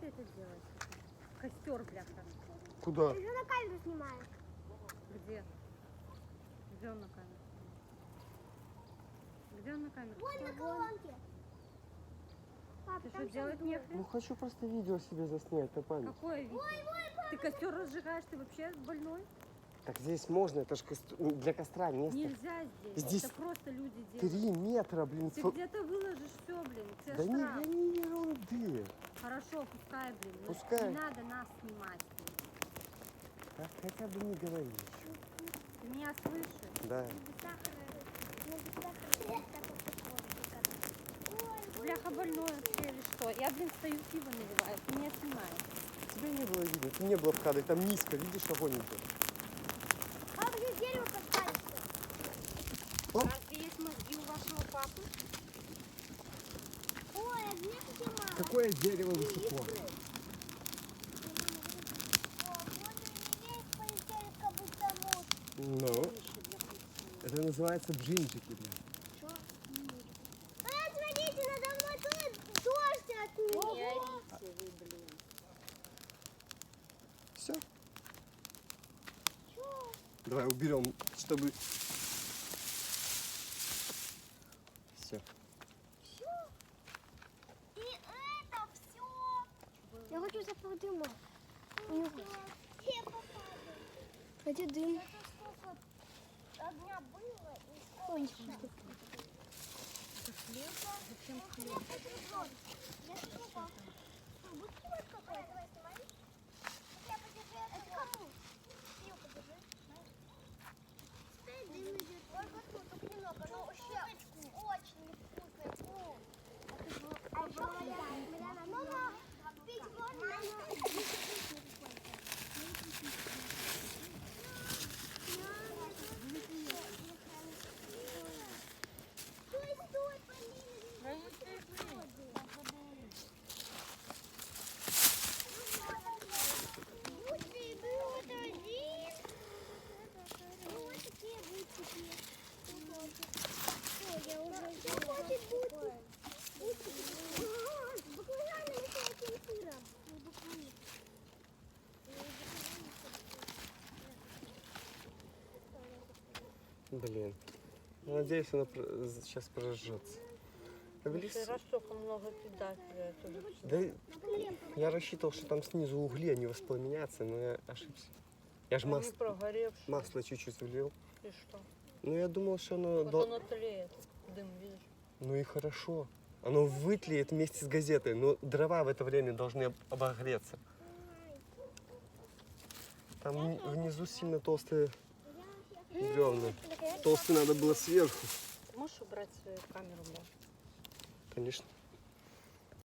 ты это делаешь? Костер, бляха. Куда? Ты же на камеру снимаешь. Где? Где он на камеру? Где он на камеру? Вон на колонке. Папа, Ты там что, делать всё нехрен? Ну хочу просто видео себе заснять на память. Какое видео? Ты костер разжигаешь, ты вообще больной? Так здесь можно, это же для костра место. Нельзя здесь. Здесь Это просто люди делают. 3 метра, блин. Ты где-то выложишь все, блин. Тебе Да не штраф. гони ерунды. Хорошо, пускай, блин. Но Пускай. не надо нас снимать. Блин. Так хотя бы не говори. Ты меня слышишь? Да. Бляха больной вообще или что? Я, блин, стою, пиво наливаю. Ты меня снимаешь. Тебя не было видно, ты не было в кадре, там низко, видишь, огонь идет. Папа, здесь дерево поставишь. Разве есть мозги у вашего папы? Ой, а где ты сама? Какое дерево высоко? О, вот и весь полетели, как будто муж. Ну, это называется бжинчики, блин. Смотрите, надо мной дождь от Не него. орите вы, блин. Все. Давай уберем, чтобы... Все. И это все. Я хочу запах дыма. Все попали. Где дым? Это сколько огня было и Ой, Зачем хлеб? Блин. Надеюсь, она сейчас прожжется. Раз столько много кидать, я это уже Да, я рассчитывал, что там снизу угли, они воспламенятся, но я ошибся. Я же Они прогоревшие. масло чуть-чуть влил. И что? Ну, я думал, что оно... Вот оно тлеет. Дым, видишь? Ну и хорошо. Оно вытлеет вместе с газетой, но дрова в это время должны обогреться. Там внизу сильно толстые бревна. Толстые надо было сверху. Можешь убрать свою камеру, Бля? Конечно.